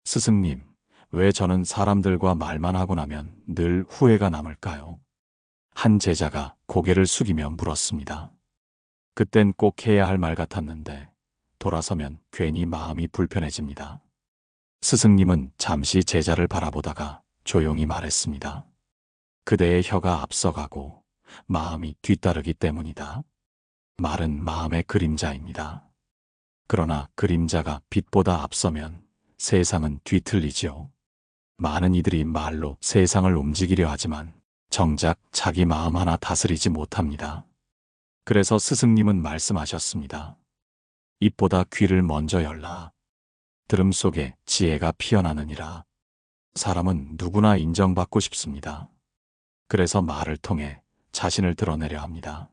스승님, 왜 저는 사람들과 말만 하고 나면 늘 후회가 남을까요? 한 제자가 고개를 숙이며 물었습니다. 그땐 꼭 해야 할 말 같았는데 돌아서면 괜히 마음이 불편해집니다. 스승님은 잠시 제자를 바라보다가 조용히 말했습니다. 그대의 혀가 앞서가고 마음이 뒤따르기 때문이다. 말은 마음의 그림자입니다. 그러나 그림자가 빛보다 앞서면 세상은 뒤틀리지요. 많은 이들이 말로 세상을 움직이려 하지만 정작 자기 마음 하나 다스리지 못합니다. 그래서 스승님은 말씀하셨습니다. 입보다 귀를 먼저 열라. 들음 속에 지혜가 피어나느니라. 사람은 누구나 인정받고 싶습니다. 그래서 말을 통해 자신을 드러내려 합니다.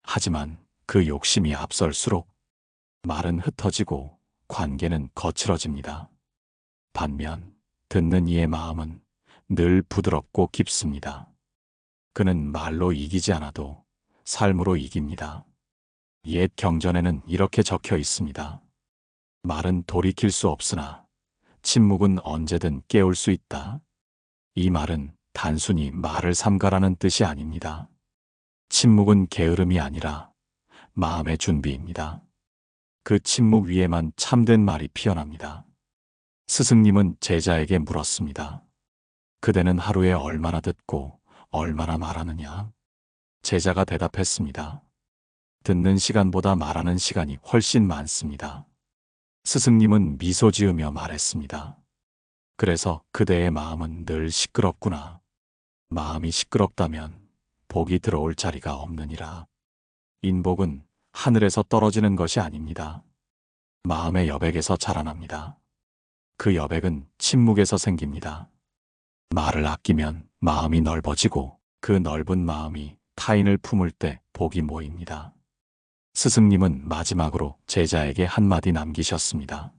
하지만 그 욕심이 앞설수록 말은 흩어지고 관계는 거칠어집니다. 반면 듣는 이의 마음은 늘 부드럽고 깊습니다. 그는 말로 이기지 않아도 삶으로 이깁니다. 옛 경전에는 이렇게 적혀 있습니다. 말은 돌이킬 수 없으나 침묵은 언제든 깨울 수 있다. 이 말은 단순히 말을 삼가라는 뜻이 아닙니다. 침묵은 게으름이 아니라 마음의 준비입니다. 그 침묵 위에만 참된 말이 피어납니다. 스승님은 제자에게 물었습니다. 그대는 하루에 얼마나 듣고 얼마나 말하느냐? 제자가 대답했습니다. 듣는 시간보다 말하는 시간이 훨씬 많습니다. 스승님은 미소 지으며 말했습니다. 그래서 그대의 마음은 늘 시끄럽구나. 마음이 시끄럽다면 복이 들어올 자리가 없느니라. 인복은 하늘에서 떨어지는 것이 아닙니다. 마음의 여백에서 자라납니다. 그 여백은 침묵에서 생깁니다. 말을 아끼면 마음이 넓어지고 그 넓은 마음이 타인을 품을 때 복이 모입니다. 스승님은 마지막으로 제자에게 한마디 남기셨습니다.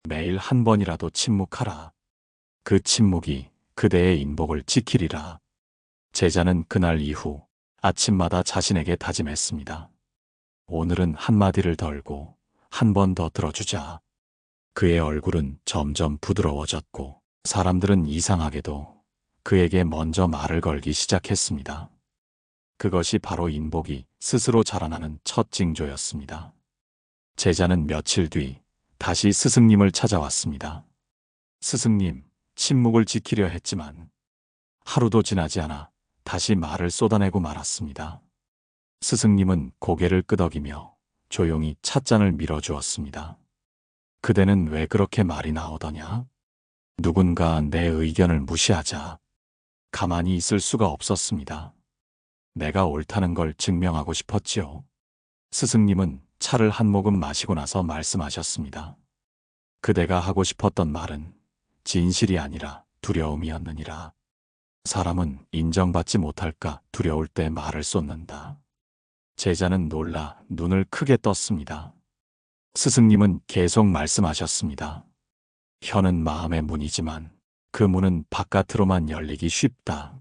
매일 한 번이라도 침묵하라. 그 침묵이 그대의 인복을 지키리라. 제자는 그날 이후 아침마다 자신에게 다짐했습니다. 오늘은 한마디를 덜고 한 번 더 들어주자. 그의 얼굴은 점점 부드러워졌고 사람들은 이상하게도 그에게 먼저 말을 걸기 시작했습니다. 그것이 바로 인복이 스스로 자라나는 첫 징조였습니다. 제자는 며칠 뒤 다시 스승님을 찾아왔습니다. 스승님, 침묵을 지키려 했지만 하루도 지나지 않아 다시 말을 쏟아내고 말았습니다. 스승님은 고개를 끄덕이며 조용히 찻잔을 밀어주었습니다. 그대는 왜 그렇게 말이 나오더냐? 누군가 내 의견을 무시하자 가만히 있을 수가 없었습니다. 내가 옳다는 걸 증명하고 싶었지요. 스승님은 차를 한 모금 마시고 나서 말씀하셨습니다. 그대가 하고 싶었던 말은 진실이 아니라 두려움이었느니라. 사람은 인정받지 못할까 두려울 때 말을 쏟는다. 제자는 놀라 눈을 크게 떴습니다. 스승님은 계속 말씀하셨습니다. 혀는 마음의 문이지만 그 문은 바깥으로만 열리기 쉽다.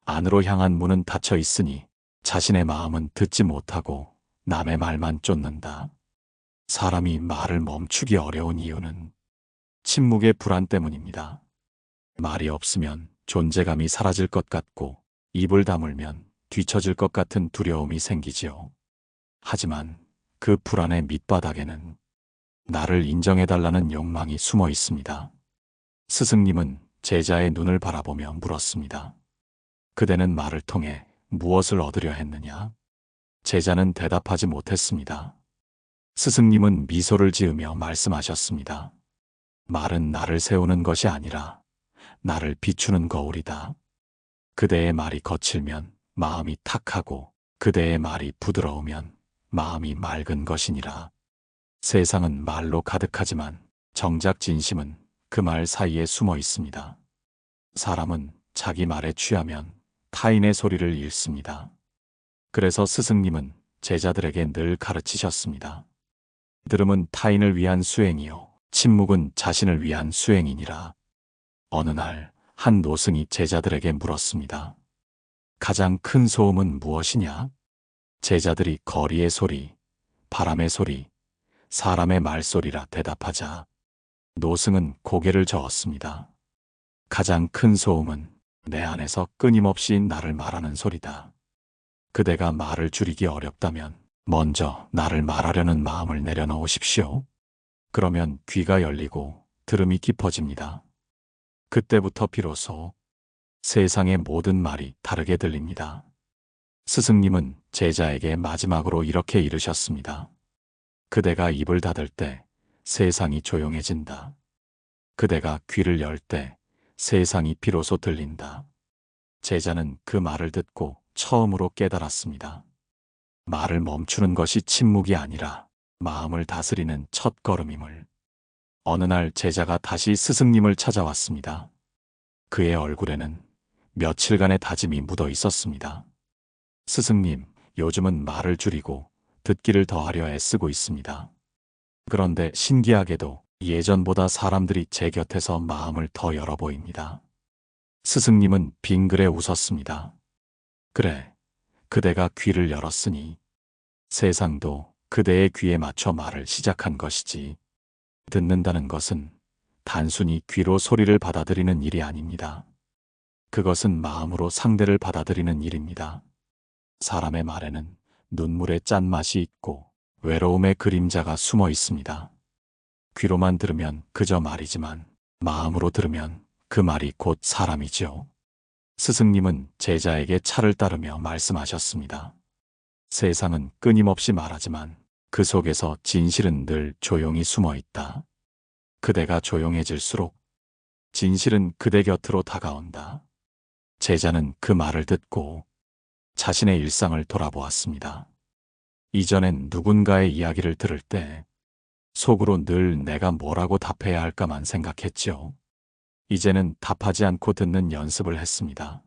안으로 향한 문은 닫혀 있으니 자신의 마음은 듣지 못하고 남의 말만 쫓는다. 사람이 말을 멈추기 어려운 이유는 침묵의 불안 때문입니다. 말이 없으면 존재감이 사라질 것 같고 입을 다물면 뒤처질 것 같은 두려움이 생기지요. 하지만 그 불안의 밑바닥에는 나를 인정해달라는 욕망이 숨어 있습니다. 스승님은 제자의 눈을 바라보며 물었습니다. 그대는 말을 통해 무엇을 얻으려 했느냐? 제자는 대답하지 못했습니다. 스승님은 미소를 지으며 말씀하셨습니다. 말은 나를 세우는 것이 아니라 나를 비추는 거울이다. 그대의 말이 거칠면 마음이 탁하고 그대의 말이 부드러우면 마음이 맑은 것이니라. 세상은 말로 가득하지만 정작 진심은 그 말 사이에 숨어 있습니다. 사람은 자기 말에 취하면 타인의 소리를 잃습니다. 그래서 스승님은 제자들에게 늘 가르치셨습니다. 들음은 타인을 위한 수행이요 침묵은 자신을 위한 수행이니라. 어느 날 한 노승이 제자들에게 물었습니다. 가장 큰 소음은 무엇이냐? 제자들이 거리의 소리, 바람의 소리, 사람의 말소리라 대답하자 노승은 고개를 저었습니다. 가장 큰 소음은 내 안에서 끊임없이 나를 말하는 소리다. 그대가 말을 줄이기 어렵다면 먼저 나를 말하려는 마음을 내려놓으십시오. 그러면 귀가 열리고 들음이 깊어집니다. 그때부터 비로소 세상의 모든 말이 다르게 들립니다. 스승님은 제자에게 마지막으로 이렇게 이르셨습니다. 그대가 입을 닫을 때 세상이 조용해진다. 그대가 귀를 열 때 세상이 비로소 들린다. 제자는 그 말을 듣고 처음으로 깨달았습니다. 말을 멈추는 것이 침묵이 아니라 마음을 다스리는 첫 걸음임을. 어느 날 제자가 다시 스승님을 찾아왔습니다. 그의 얼굴에는 며칠간의 다짐이 묻어 있었습니다. 스승님, 요즘은 말을 줄이고 듣기를 더하려 애쓰고 있습니다. 그런데 신기하게도 예전보다 사람들이 제 곁에서 마음을 더 열어 보입니다. 스승님은 빙그레 웃었습니다. 그래, 그대가 귀를 열었으니 세상도 그대의 귀에 맞춰 말을 시작한 것이지. 듣는다는 것은 단순히 귀로 소리를 받아들이는 일이 아닙니다. 그것은 마음으로 상대를 받아들이는 일입니다. 사람의 말에는 눈물의 짠맛이 있고 외로움의 그림자가 숨어 있습니다. 귀로만 들으면 그저 말이지만 마음으로 들으면 그 말이 곧 사람이죠. 스승님은 제자에게 차를 따르며 말씀하셨습니다. 세상은 끊임없이 말하지만 그 속에서 진실은 늘 조용히 숨어 있다. 그대가 조용해질수록 진실은 그대 곁으로 다가온다. 제자는 그 말을 듣고 자신의 일상을 돌아보았습니다. 이전엔 누군가의 이야기를 들을 때 속으로 늘 내가 뭐라고 답해야 할까만 생각했죠. 이제는 답하지 않고 듣는 연습을 했습니다.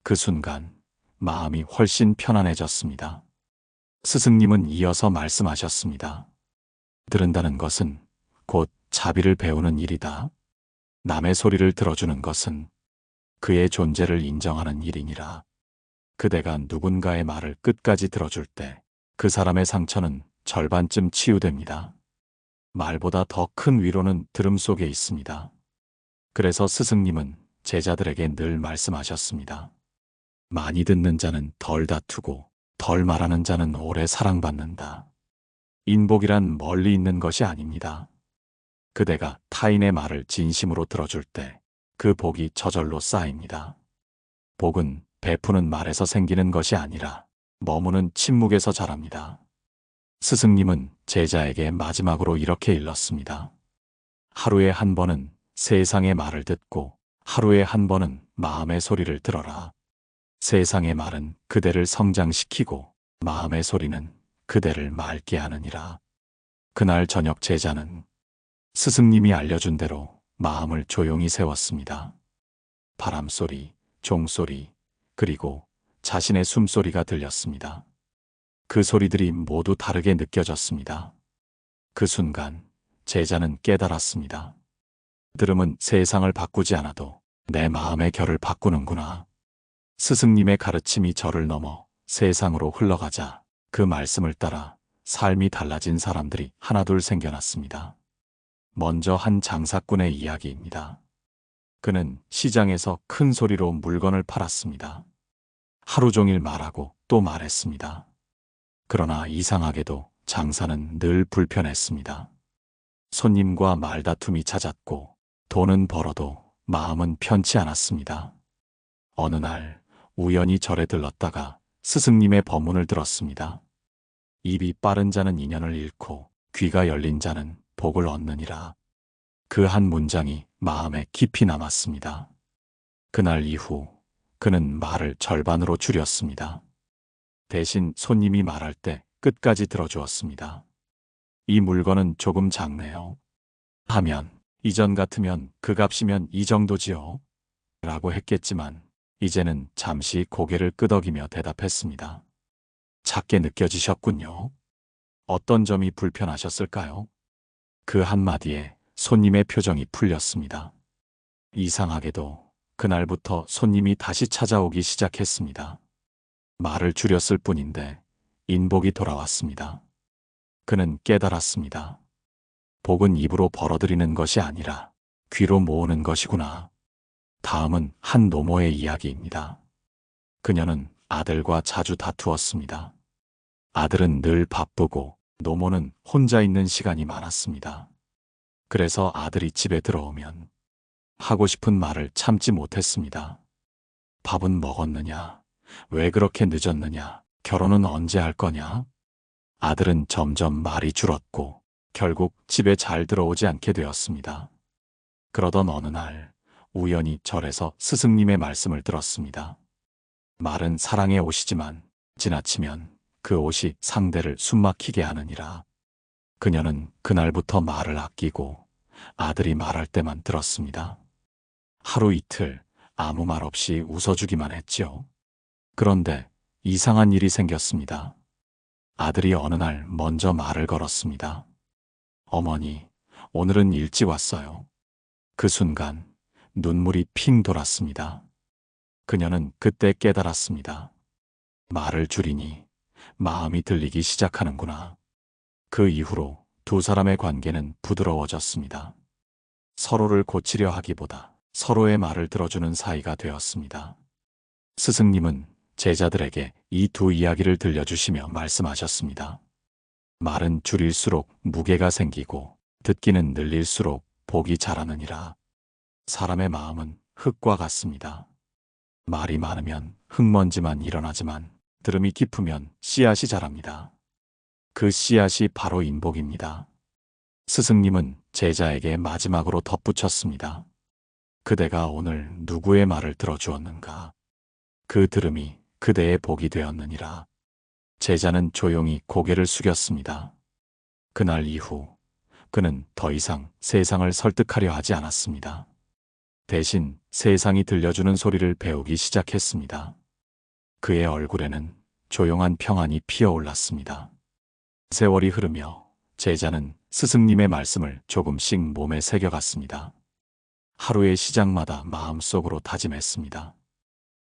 그 순간 마음이 훨씬 편안해졌습니다. 스승님은 이어서 말씀하셨습니다. 들은다는 것은 곧 자비를 배우는 일이다. 남의 소리를 들어주는 것은 그의 존재를 인정하는 일이니라. 그대가 누군가의 말을 끝까지 들어줄 때 그 사람의 상처는 절반쯤 치유됩니다. 말보다 더 큰 위로는 들음 속에 있습니다. 그래서 스승님은 제자들에게 늘 말씀하셨습니다. 많이 듣는 자는 덜 다투고 덜 말하는 자는 오래 사랑받는다. 인복이란 멀리 있는 것이 아닙니다. 그대가 타인의 말을 진심으로 들어줄 때 그 복이 저절로 쌓입니다. 복은 베푸는 말에서 생기는 것이 아니라 머무는 침묵에서 자랍니다. 스승님은 제자에게 마지막으로 이렇게 일렀습니다. 하루에 한 번은 세상의 말을 듣고 하루에 한 번은 마음의 소리를 들어라. 세상의 말은 그대를 성장시키고 마음의 소리는 그대를 맑게 하느니라. 그날 저녁 제자는 스승님이 알려준 대로 마음을 조용히 세웠습니다. 바람소리, 종소리, 그리고 자신의 숨소리가 들렸습니다. 그 소리들이 모두 다르게 느껴졌습니다. 그 순간 제자는 깨달았습니다. 들음은 세상을 바꾸지 않아도 내 마음의 결을 바꾸는구나. 스승님의 가르침이 저를 넘어 세상으로 흘러가자 그 말씀을 따라 삶이 달라진 사람들이 하나둘 생겨났습니다. 먼저 한 장사꾼의 이야기입니다. 그는 시장에서 큰 소리로 물건을 팔았습니다. 하루 종일 말하고 또 말했습니다. 그러나 이상하게도 장사는 늘 불편했습니다. 손님과 말다툼이 잦았고 돈은 벌어도 마음은 편치 않았습니다. 어느 날 우연히 절에 들렀다가 스승님의 법문을 들었습니다. 입이 빠른 자는 인연을 잃고 귀가 열린 자는 복을 얻느니라. 그 한 문장이 마음에 깊이 남았습니다. 그날 이후 그는 말을 절반으로 줄였습니다. 대신 손님이 말할 때 끝까지 들어주었습니다. 이 물건은 조금 작네요. 하면 이전 같으면 그 값이면 이 정도지요. 라고 했겠지만 이제는 잠시 고개를 끄덕이며 대답했습니다. 작게 느껴지셨군요. 어떤 점이 불편하셨을까요? 그 한마디에 손님의 표정이 풀렸습니다. 이상하게도 그날부터 손님이 다시 찾아오기 시작했습니다. 말을 줄였을 뿐인데 인복이 돌아왔습니다. 그는 깨달았습니다. 복은 입으로 벌어들이는 것이 아니라 귀로 모으는 것이구나. 다음은 한 노모의 이야기입니다. 그녀는 아들과 자주 다투었습니다. 아들은 늘 바쁘고 노모는 혼자 있는 시간이 많았습니다. 그래서 아들이 집에 들어오면 하고 싶은 말을 참지 못했습니다. 밥은 먹었느냐? 왜 그렇게 늦었느냐? 결혼은 언제 할 거냐? 아들은 점점 말이 줄었고 결국 집에 잘 들어오지 않게 되었습니다. 그러던 어느 날 우연히 절에서 스승님의 말씀을 들었습니다. 말은 사랑의 옷이지만 지나치면 그 옷이 상대를 숨막히게 하느니라. 그녀는 그날부터 말을 아끼고 아들이 말할 때만 들었습니다. 하루 이틀 아무 말 없이 웃어주기만 했죠. 그런데 이상한 일이 생겼습니다. 아들이 어느 날 먼저 말을 걸었습니다. 어머니, 오늘은 일찍 왔어요. 그 순간 눈물이 핑 돌았습니다. 그녀는 그때 깨달았습니다. 말을 줄이니 마음이 들리기 시작하는구나. 그 이후로 두 사람의 관계는 부드러워졌습니다. 서로를 고치려 하기보다 서로의 말을 들어주는 사이가 되었습니다. 스승님은 제자들에게 이 두 이야기를 들려주시며 말씀하셨습니다. 말은 줄일수록 무게가 생기고 듣기는 늘릴수록 복이 자라느니라. 사람의 마음은 흙과 같습니다. 말이 많으면 흙먼지만 일어나지만 들음이 깊으면 씨앗이 자랍니다. 그 씨앗이 바로 인복입니다. 스승님은 제자에게 마지막으로 덧붙였습니다. 그대가 오늘 누구의 말을 들어주었는가? 그 들음이 그대의 복이 되었느니라. 제자는 조용히 고개를 숙였습니다. 그날 이후 그는 더 이상 세상을 설득하려 하지 않았습니다. 대신 세상이 들려주는 소리를 배우기 시작했습니다. 그의 얼굴에는 조용한 평안이 피어올랐습니다. 세월이 흐르며 제자는 스승님의 말씀을 조금씩 몸에 새겨갔습니다. 하루의 시작마다 마음속으로 다짐했습니다.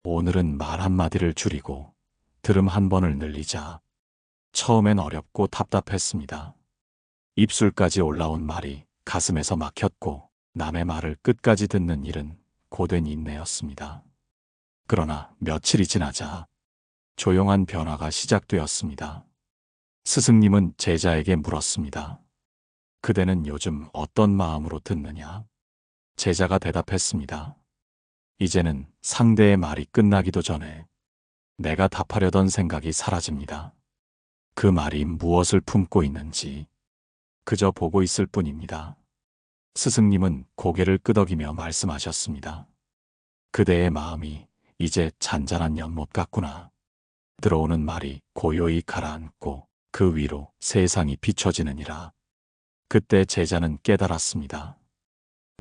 오늘은 말 한마디를 줄이고 들음 한 번을 늘리자. 처음엔 어렵고 답답했습니다. 입술까지 올라온 말이 가슴에서 막혔고 남의 말을 끝까지 듣는 일은 고된 인내였습니다. 그러나 며칠이 지나자 조용한 변화가 시작되었습니다. 스승님은 제자에게 물었습니다. 그대는 요즘 어떤 마음으로 듣느냐? 제자가 대답했습니다. 이제는 상대의 말이 끝나기도 전에 내가 답하려던 생각이 사라집니다. 그 말이 무엇을 품고 있는지 그저 보고 있을 뿐입니다. 스승님은 고개를 끄덕이며 말씀하셨습니다. 그대의 마음이 이제 잔잔한 연못 같구나. 들어오는 말이 고요히 가라앉고 그 위로 세상이 비춰지느니라. 그때 제자는 깨달았습니다.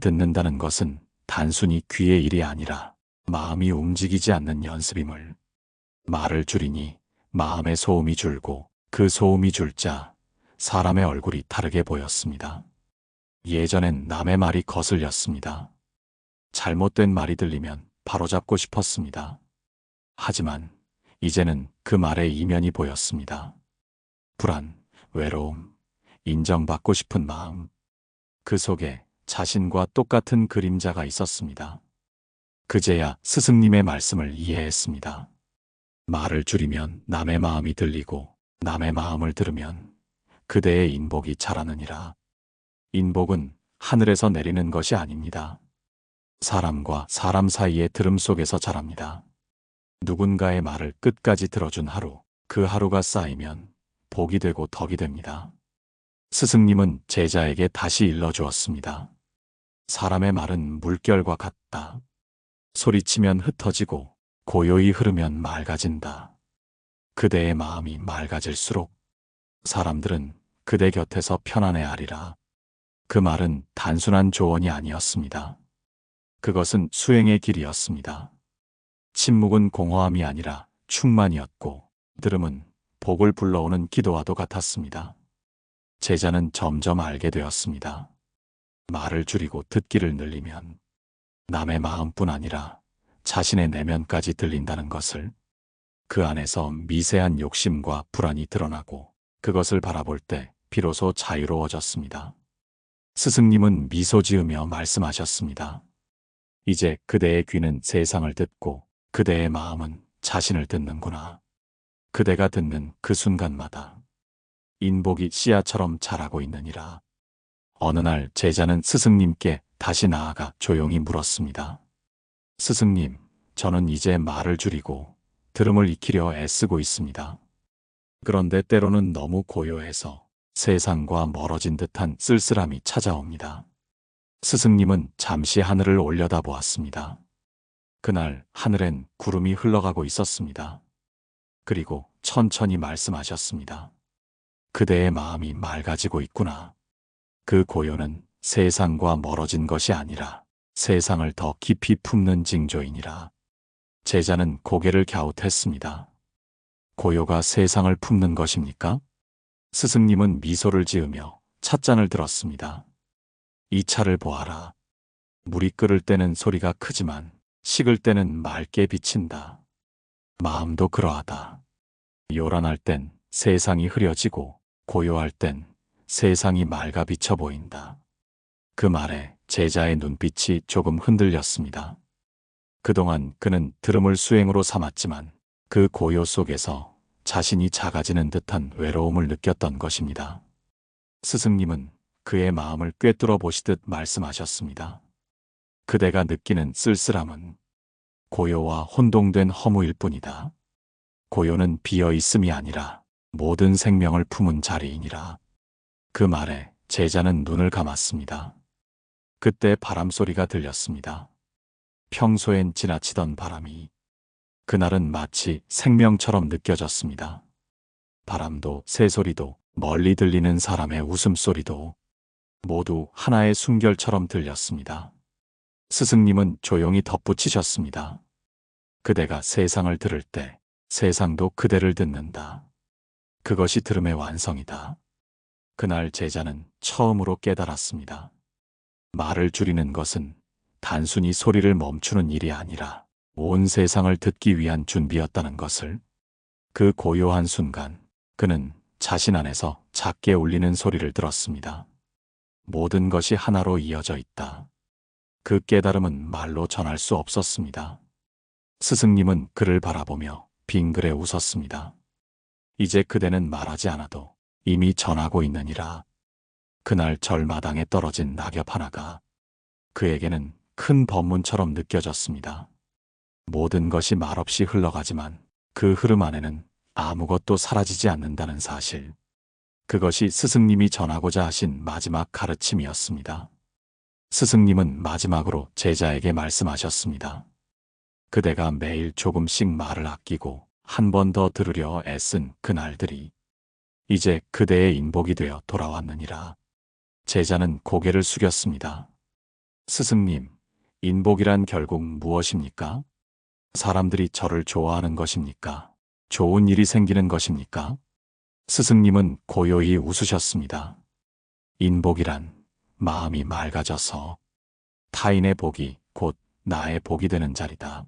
듣는다는 것은 단순히 귀의 일이 아니라 마음이 움직이지 않는 연습임을. 말을 줄이니 마음의 소음이 줄고 그 소음이 줄자 사람의 얼굴이 다르게 보였습니다. 예전엔 남의 말이 거슬렸습니다. 잘못된 말이 들리면 바로잡고 싶었습니다. 하지만 이제는 그 말의 이면이 보였습니다. 불안, 외로움, 인정받고 싶은 마음. 그 속에 자신과 똑같은 그림자가 있었습니다. 그제야 스승님의 말씀을 이해했습니다. 말을 줄이면 남의 마음이 들리고 남의 마음을 들으면 그대의 인복이 자라느니라. 인복은 하늘에서 내리는 것이 아닙니다. 사람과 사람 사이의 들음 속에서 자랍니다. 누군가의 말을 끝까지 들어준 하루, 그 하루가 쌓이면 복이 되고 덕이 됩니다. 스승님은 제자에게 다시 일러주었습니다. 사람의 말은 물결과 같다. 소리치면 흩어지고 고요히 흐르면 맑아진다. 그대의 마음이 맑아질수록 사람들은 그대 곁에서 편안해하리라. 그 말은 단순한 조언이 아니었습니다. 그것은 수행의 길이었습니다. 침묵은 공허함이 아니라 충만이었고 들음은 복을 불러오는 기도와도 같았습니다. 제자는 점점 알게 되었습니다. 말을 줄이고 듣기를 늘리면 남의 마음뿐 아니라 자신의 내면까지 들린다는 것을. 그 안에서 미세한 욕심과 불안이 드러나고 그것을 바라볼 때 비로소 자유로워졌습니다. 스승님은 미소 지으며 말씀하셨습니다. 이제 그대의 귀는 세상을 듣고 그대의 마음은 자신을 듣는구나. 그대가 듣는 그 순간마다 인복이 씨앗처럼 자라고 있느니라. 어느 날 제자는 스승님께 다시 나아가 조용히 물었습니다. 스승님, 저는 이제 말을 줄이고 들음을 익히려 애쓰고 있습니다. 그런데 때로는 너무 고요해서 세상과 멀어진 듯한 쓸쓸함이 찾아옵니다. 스승님은 잠시 하늘을 올려다보았습니다. 그날 하늘엔 구름이 흘러가고 있었습니다. 그리고 천천히 말씀하셨습니다. 그대의 마음이 맑아지고 있구나. 그 고요는 세상과 멀어진 것이 아니라 세상을 더 깊이 품는 징조이니라. 제자는 고개를 갸웃했습니다. 고요가 세상을 품는 것입니까? 스승님은 미소를 지으며 찻잔을 들었습니다. 이 차를 보아라. 물이 끓을 때는 소리가 크지만 식을 때는 맑게 비친다. 마음도 그러하다. 요란할 땐 세상이 흐려지고 고요할 땐 세상이 맑아 비쳐 보인다. 그 말에 제자의 눈빛이 조금 흔들렸습니다. 그동안 그는 들음을 수행으로 삼았지만 그 고요 속에서 자신이 작아지는 듯한 외로움을 느꼈던 것입니다. 스승님은 그의 마음을 꿰뚫어 보시듯 말씀하셨습니다. 그대가 느끼는 쓸쓸함은 고요와 혼동된 허무일 뿐이다. 고요는 비어 있음이 아니라 모든 생명을 품은 자리이니라. 그 말에 제자는 눈을 감았습니다. 그때 바람 소리가 들렸습니다. 평소엔 지나치던 바람이 그날은 마치 생명처럼 느껴졌습니다. 바람도 새소리도 멀리 들리는 사람의 웃음소리도 모두 하나의 순결처럼 들렸습니다. 스승님은 조용히 덧붙이셨습니다. 그대가 세상을 들을 때 세상도 그대를 듣는다. 그것이 들음의 완성이다. 그날 제자는 처음으로 깨달았습니다. 말을 줄이는 것은 단순히 소리를 멈추는 일이 아니라 온 세상을 듣기 위한 준비였다는 것을. 그 고요한 순간 그는 자신 안에서 작게 울리는 소리를 들었습니다. 모든 것이 하나로 이어져 있다. 그 깨달음은 말로 전할 수 없었습니다. 스승님은 그를 바라보며 빙그레 웃었습니다. 이제 그대는 말하지 않아도 이미 전하고 있느니라. 그날 절마당에 떨어진 낙엽 하나가 그에게는 큰 법문처럼 느껴졌습니다. 모든 것이 말없이 흘러가지만 그 흐름 안에는 아무것도 사라지지 않는다는 사실. 그것이 스승님이 전하고자 하신 마지막 가르침이었습니다. 스승님은 마지막으로 제자에게 말씀하셨습니다. 그대가 매일 조금씩 말을 아끼고 한 번 더 들으려 애쓴 그날들이 이제 그대의 인복이 되어 돌아왔느니라. 제자는 고개를 숙였습니다. 스승님, 인복이란 결국 무엇입니까? 사람들이 저를 좋아하는 것입니까? 좋은 일이 생기는 것입니까? 스승님은 고요히 웃으셨습니다. 인복이란 마음이 맑아져서 타인의 복이 곧 나의 복이 되는 자리다.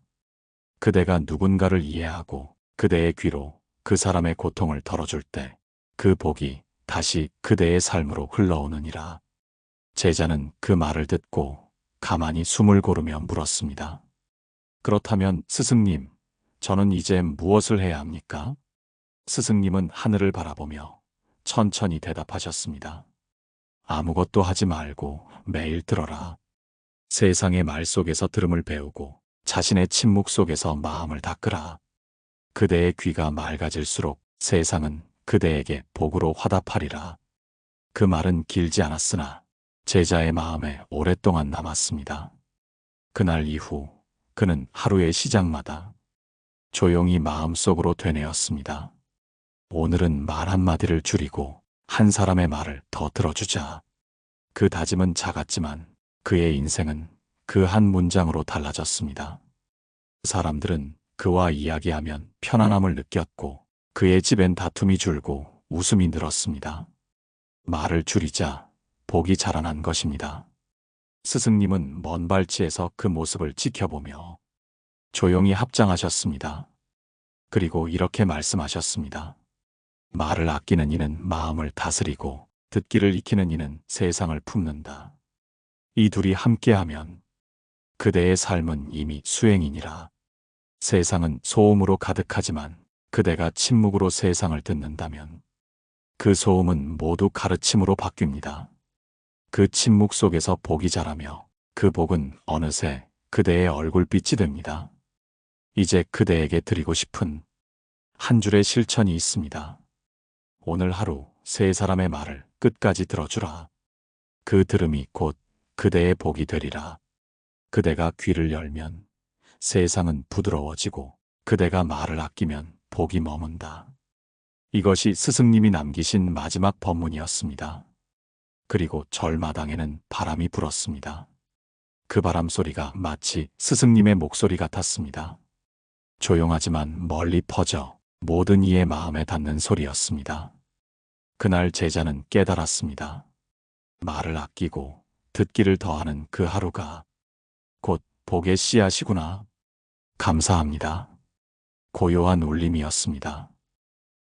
그대가 누군가를 이해하고 그대의 귀로 그 사람의 고통을 덜어줄 때 그 복이 다시 그대의 삶으로 흘러오느니라. 제자는 그 말을 듣고 가만히 숨을 고르며 물었습니다. 그렇다면 스승님, 저는 이제 무엇을 해야 합니까? 스승님은 하늘을 바라보며 천천히 대답하셨습니다. 아무것도 하지 말고 매일 들어라. 세상의 말 속에서 들음을 배우고 자신의 침묵 속에서 마음을 닦으라. 그대의 귀가 맑아질수록 세상은 그대에게 복으로 화답하리라. 그 말은 길지 않았으나 제자의 마음에 오랫동안 남았습니다. 그날 이후 그는 하루의 시작마다 조용히 마음속으로 되뇌었습니다. 오늘은 말 한마디를 줄이고 한 사람의 말을 더 들어주자. 그 다짐은 작았지만 그의 인생은 그 한 문장으로 달라졌습니다. 사람들은 그와 이야기하면 편안함을 느꼈고 그의 집엔 다툼이 줄고 웃음이 늘었습니다. 말을 줄이자 복이 자라난 것입니다. 스승님은 먼 발치에서 그 모습을 지켜보며 조용히 합장하셨습니다. 그리고 이렇게 말씀하셨습니다. 말을 아끼는 이는 마음을 다스리고 듣기를 익히는 이는 세상을 품는다. 이 둘이 함께하면 그대의 삶은 이미 수행이니라. 세상은 소음으로 가득하지만 그대가 침묵으로 세상을 듣는다면 그 소음은 모두 가르침으로 바뀝니다. 그 침묵 속에서 복이 자라며 그 복은 어느새 그대의 얼굴빛이 됩니다. 이제 그대에게 드리고 싶은 한 줄의 실천이 있습니다. 오늘 하루 세 사람의 말을 끝까지 들어주라. 그 들음이 곧 그대의 복이 되리라. 그대가 귀를 열면 세상은 부드러워지고 그대가 말을 아끼면 복이 머문다. 이것이 스승님이 남기신 마지막 법문이었습니다. 그리고 절마당에는 바람이 불었습니다. 그 바람 소리가 마치 스승님의 목소리 같았습니다. 조용하지만 멀리 퍼져 모든 이의 마음에 닿는 소리였습니다. 그날 제자는 깨달았습니다. 말을 아끼고 듣기를 더하는 그 하루가 곧 복의 씨앗이구나. 감사합니다. 고요한 울림이었습니다.